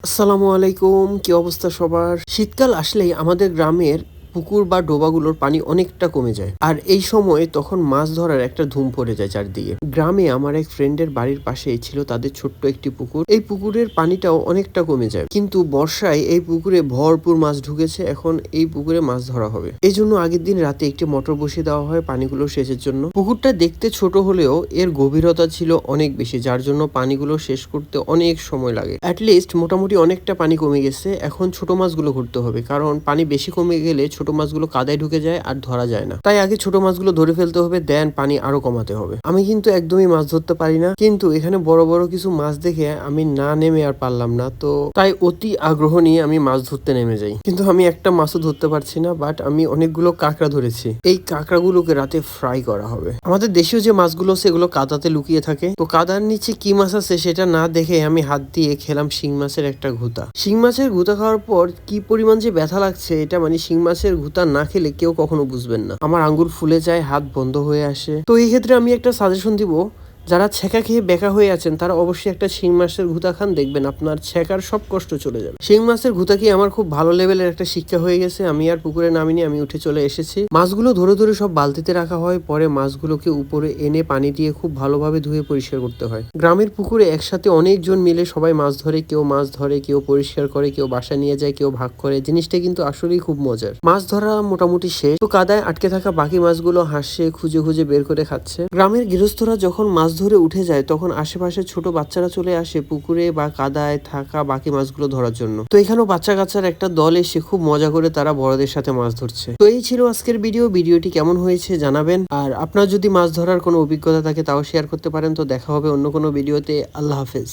আসসালামু আলাইকুম, কি অবস্থা সবার? শীতকাল আসলেই আমাদের গ্রামের পুকুর বা ডোবাগুলোর পানি অনেকটা কমে যায়। আর এই সময় তখন মাছ ধরার একটা ধুম পড়ে যায় চারদিকে। গ্রামে আমার এক ফ্রেন্ডের বাড়ির পাশেই ছিল তাদের ছোট্ট একটি পুকুর। এই পুকুরের পানিটাও অনেকটা কমে যায়, কিন্তু বর্ষায় এই পুকুরে ভরপুর মাছ ঢুকেছে। এখন এই পুকুরে মাছ ধরা হবে, এই জন্য আগের দিন রাতে একটি মোটর বসিয়ে দেওয়া হয় পানিগুলো সেচের জন্য। পুকুরটা দেখতে ছোট হলেও এর গভীরতা ছিল অনেক বেশি, যার জন্য পানিগুলো শেষ করতে অনেক সময় লাগে। অ্যাটলিস্ট মোটামুটি অনেকটা পানি কমে গেছে। এখন ছোট মাছগুলো ধরতে হবে, কারণ পানি বেশি কমে গেলে ছোট মাছগুলো কাদায় ঢুকে যায় আর ধরা যায় না। তাই আগে ছোট মাছগুলো ধরে ফেলতে হবে, দেন পানি আরো কমাতে হবে। আমি কিন্তু একদমই মাছ ধরতে পারি না, কিন্তু এখানে বড় বড় কিছু মাছ দেখে আমি না নেমে আর পারলাম না, তো তাই অতি আগ্রহ নিয়ে আমি মাছ ধরতে নেমে যাই। কিন্তু আমি একটা মাছও ধরতে পারছি না, বাট আমি অনেকগুলো কাঁকড়া ধরেছি। এই কাঁকড়াগুলোকে রাতে ফ্রাই করা হবে। আমাদের দেশীয় যে মাছগুলো সেগুলো কাদাতে লুকিয়ে থাকে, তো কাদার নিচে কি মাছ আছে সেটা না দেখে আমি হাত দিয়ে খেলাম শিং মাছের একটা ঘুতা। শিং মাছের ঘুতা খাওয়ার পর কি পরিমাণ যে ব্যথা লাগছে, এটা মানে শিং মাছের ঘুতা না খেলে কেউ কখনো বুঝবেন না। আমার আঙ্গুল ফুলে যায়, হাত বন্ধ হয়ে আসে। তো এই ক্ষেত্রে আমি একটা সাজেশন দিব, যারা ছেঁকা খেয়ে বেকা হয়ে আছেন তারা অবশ্যই একটা শিং মাছের ঘুতা খান, দেখবেন আপনার ছেঁকার সব কষ্ট চলে যাবে। শিং মাছের ঘুতা কি আমার খুব ভালো লেভেলের একটা শিক্ষা হয়ে গেছে। আমি আর পুকুরে নামিনি, আমি উঠে চলে এসেছি। মাছগুলো ধরে ধরে সব বালতিতে রাখা হয়, পরে মাছগুলোকে উপরে এনে পানি দিয়ে খুব ভালোভাবে ধুয়ে পরিষ্কার করতে হয়। গ্রামের পুকুরে একসাথে অনেকজন মিলে সবাই মাছ ধরে, কেউ মাছ ধরে, কেউ পরিষ্কার করে, কেউ বাসা নিয়ে যায়, কেউ ভাগ করে। জিনিসটা কিন্তু আসলেই খুব মজার। মাছ ধরা মোটামুটি শেষ, তো কাদায় আটকে থাকা বাকি মাছগুলো হাসছে, খুঁজে খুঁজে বের করে খাচ্ছে। গ্রামের গৃহস্থরা যখন মাছ ধরে উঠে যায় তখন আশেপাশে ছোট বাচ্চারা চলে আসে পুকুরে বা কাদায় থাকা বাকি মাছগুলো ধরার জন্য। তো এখানেও বাচ্চা কাচ্চার একটা দল এসে খুব মজা করে তারা বড়দের সাথে মাছ ধরছে। তো এই ছিল আজকের ভিডিওটি কেমন হয়েছে জানাবেন। আর আপনার যদি মাছ ধরার কোনো অভিজ্ঞতা থাকে তাও শেয়ার করতে পারেন। তো দেখা হবে অন্য কোনো ভিডিওতে। আল্লাহ হাফেজ।